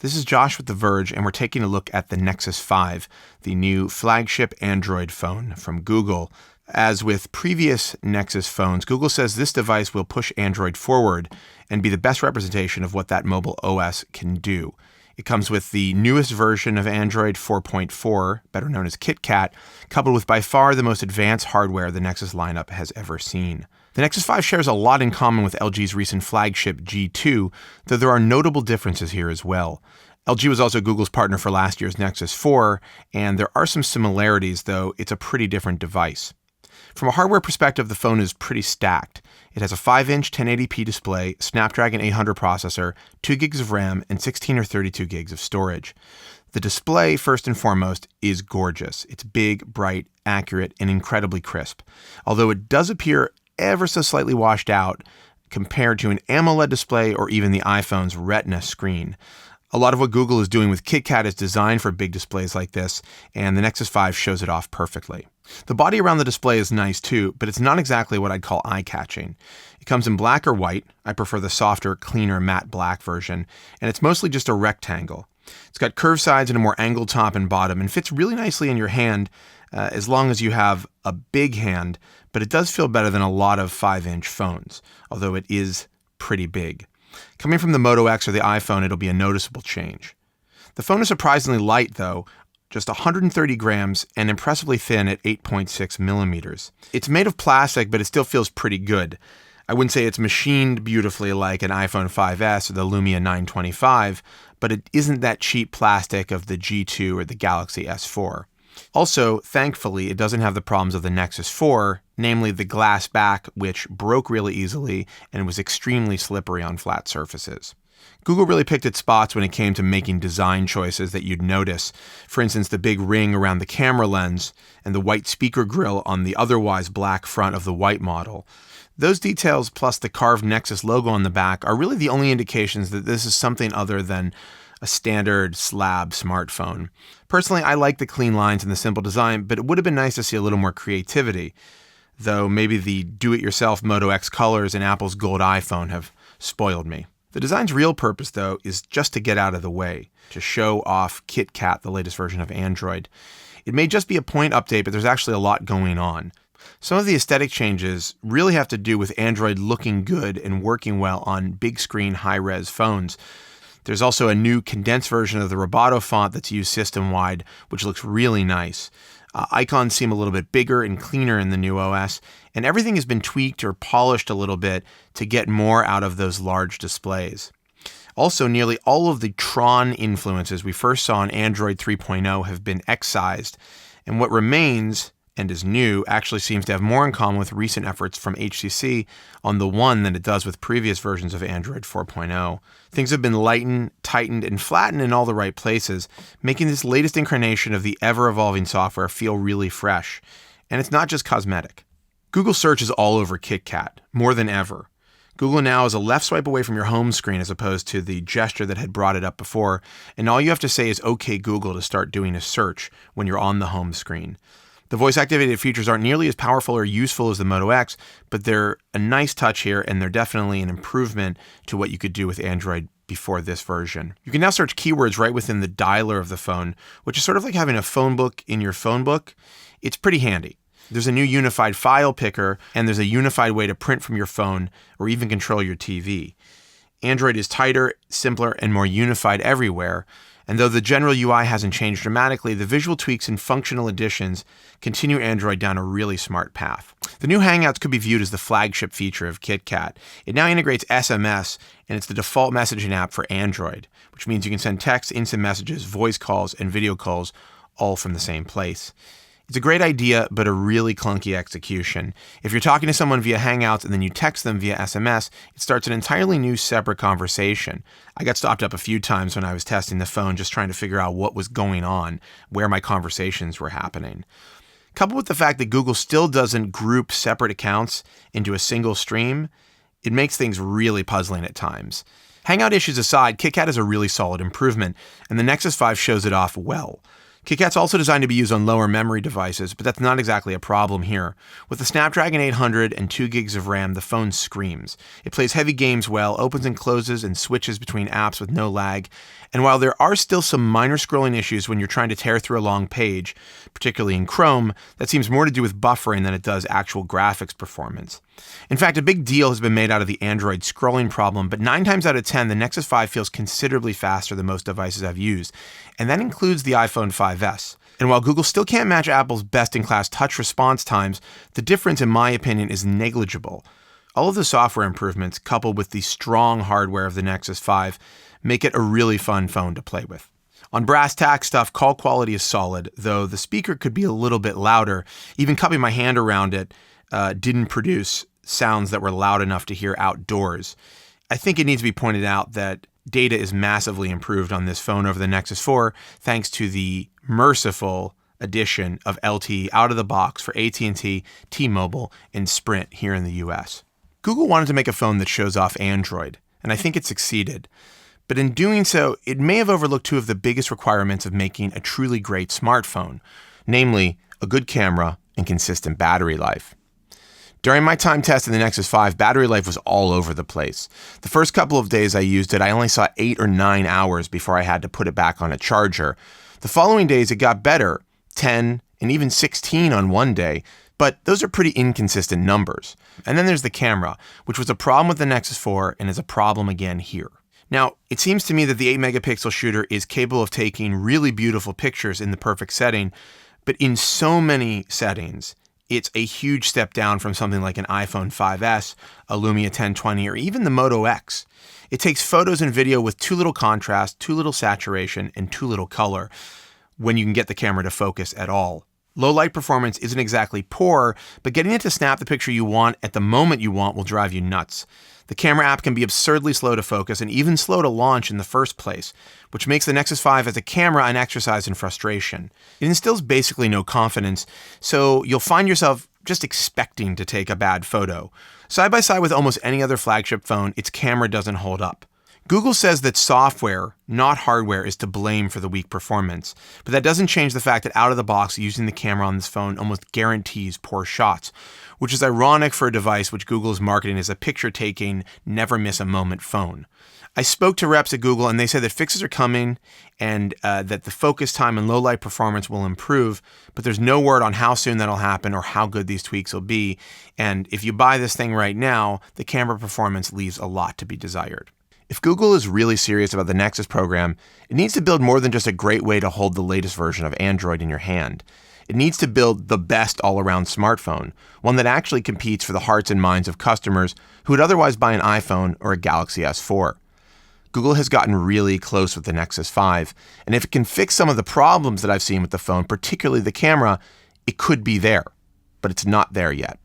This is Josh with The Verge, and we're taking a look at the Nexus 5, the new flagship Android phone from Google. As with previous Nexus phones, Google says this device will push Android forward and be the best representation of what that mobile OS can do. It comes with the newest version of Android 4.4, better known as KitKat, coupled with by far the most advanced hardware the Nexus lineup has ever seen. The Nexus 5 shares a lot in common with LG's recent flagship G2, though there are notable differences here as well. LG was also Google's partner for last year's Nexus 4, and there are some similarities, though it's a pretty different device. From a hardware perspective, the phone is pretty stacked. It has a 5-inch 1080p display, Snapdragon 800 processor, 2 gigs of RAM, and 16 or 32 gigs of storage. The display, first and foremost, is gorgeous. It's big, bright, accurate, and incredibly crisp. Although it does appear ever so slightly washed out compared to an AMOLED display or even the iPhone's Retina screen. A lot of what Google is doing with KitKat is designed for big displays like this, and the Nexus 5 shows it off perfectly. The body around the display is nice too, but it's not exactly what I'd call eye-catching. It comes in black or white. I prefer the softer, cleaner matte black version, and it's mostly just a rectangle. It's got curved sides and a more angled top and bottom, and fits really nicely in your hand as long as you have a big hand, but it does feel better than a lot of 5-inch phones, although it is pretty big. Coming from the Moto X or the iPhone, it'll be a noticeable change. The phone is surprisingly light, though, just 130 grams and impressively thin at 8.6 millimeters. It's made of plastic, but it still feels pretty good. I wouldn't say it's machined beautifully like an iPhone 5S or the Lumia 925, but it isn't that cheap plastic of the G2 or the Galaxy S4. Also, thankfully, it doesn't have the problems of the Nexus 4, namely the glass back, which broke really easily and was extremely slippery on flat surfaces. Google really picked its spots when it came to making design choices that you'd notice. For instance, the big ring around the camera lens and the white speaker grille on the otherwise black front of the white model. Those details, plus the carved Nexus logo on the back, are really the only indications that this is something other than a standard slab smartphone. Personally, I like the clean lines and the simple design, but it would have been nice to see a little more creativity, though maybe the do-it-yourself Moto X colors and Apple's gold iPhone have spoiled me. The design's real purpose, though, is just to get out of the way, to show off KitKat, the latest version of Android. It may just be a point update, but there's actually a lot going on. Some of the aesthetic changes really have to do with Android looking good and working well on big-screen, high-res phones. There's also a new condensed version of the Roboto font that's used system-wide, which looks really nice. Icons seem a little bit bigger and cleaner in the new OS, and everything has been tweaked or polished a little bit to get more out of those large displays. Also, nearly all of the Tron influences we first saw on Android 3.0 have been excised, and what remains and is new actually seems to have more in common with recent efforts from HTC on the One than it does with previous versions of Android 4.0. Things have been lightened, tightened, and flattened in all the right places, making this latest incarnation of the ever-evolving software feel really fresh. And it's not just cosmetic. Google search is all over KitKat, more than ever. Google Now is a left swipe away from your home screen as opposed to the gesture that had brought it up before, and all you have to say is OK Google to start doing a search when you're on the home screen. The voice-activated features aren't nearly as powerful or useful as the Moto X, but they're a nice touch here, and they're definitely an improvement to what you could do with Android before this version. You can now search keywords right within the dialer of the phone, which is sort of like having a phone book in your phone book. It's pretty handy. There's a new unified file picker, and there's a unified way to print from your phone or even control your TV. Android is tighter, simpler, and more unified everywhere. And though the general UI hasn't changed dramatically, the visual tweaks and functional additions continue Android down a really smart path. The new Hangouts could be viewed as the flagship feature of KitKat. It now integrates SMS, and it's the default messaging app for Android, which means you can send text, instant messages, voice calls, and video calls all from the same place. It's a great idea, but a really clunky execution. If you're talking to someone via Hangouts and then you text them via SMS, it starts an entirely new separate conversation. I got stopped up a few times when I was testing the phone just trying to figure out what was going on, where my conversations were happening. Coupled with the fact that Google still doesn't group separate accounts into a single stream, it makes things really puzzling at times. Hangout issues aside, KitKat is a really solid improvement, and the Nexus 5 shows it off well. KitKat's also designed to be used on lower memory devices, but that's not exactly a problem here. With the Snapdragon 800 and 2 gigs of RAM, the phone screams. It plays heavy games well, opens and closes and switches between apps with no lag. And while there are still some minor scrolling issues when you're trying to tear through a long page, particularly in Chrome, that seems more to do with buffering than it does actual graphics performance. In fact, a big deal has been made out of the Android scrolling problem, but 9 times out of 10, the Nexus 5 feels considerably faster than most devices I've used, and that includes the iPhone 5S. And while Google still can't match Apple's best-in-class touch response times, the difference, in my opinion, is negligible. All of the software improvements, coupled with the strong hardware of the Nexus 5, make it a really fun phone to play with. On brass tack stuff, call quality is solid, though the speaker could be a little bit louder. Even cupping my hand around it didn't produce sounds that were loud enough to hear outdoors. I think it needs to be pointed out that data is massively improved on this phone over the Nexus 4 thanks to the merciful addition of LTE out of the box for AT&T, T-Mobile, and Sprint here in the US. Google wanted to make a phone that shows off Android, and I think it succeeded. But in doing so, it may have overlooked two of the biggest requirements of making a truly great smartphone, namely a good camera and consistent battery life. During my time testing the Nexus 5, battery life was all over the place. The first couple of days I used it, I only saw 8 or 9 hours before I had to put it back on a charger. The following days, it got better, 10 and even 16 on one day, but those are pretty inconsistent numbers. And then there's the camera, which was a problem with the Nexus 4 and is a problem again here. Now, it seems to me that the 8-megapixel shooter is capable of taking really beautiful pictures in the perfect setting, but in so many settings, it's a huge step down from something like an iPhone 5S, a Lumia 1020, or even the Moto X. It takes photos and video with too little contrast, too little saturation, and too little color when you can get the camera to focus at all. Low light performance isn't exactly poor, but getting it to snap the picture you want at the moment you want will drive you nuts. The camera app can be absurdly slow to focus and even slow to launch in the first place, which makes the Nexus 5 as a camera an exercise in frustration. It instills basically no confidence, so you'll find yourself just expecting to take a bad photo. Side by side with almost any other flagship phone, its camera doesn't hold up. Google says that software, not hardware, is to blame for the weak performance, but that doesn't change the fact that out of the box, using the camera on this phone almost guarantees poor shots, which is ironic for a device which Google is marketing as a picture-taking, never-miss-a-moment phone. I spoke to reps at Google, and they said that fixes are coming and that the focus time and low-light performance will improve, but there's no word on how soon that'll happen or how good these tweaks will be. And if you buy this thing right now, the camera performance leaves a lot to be desired. If Google is really serious about the Nexus program, it needs to build more than just a great way to hold the latest version of Android in your hand. It needs to build the best all-around smartphone, one that actually competes for the hearts and minds of customers who would otherwise buy an iPhone or a Galaxy S4. Google has gotten really close with the Nexus 5, and if it can fix some of the problems that I've seen with the phone, particularly the camera, it could be there, but it's not there yet.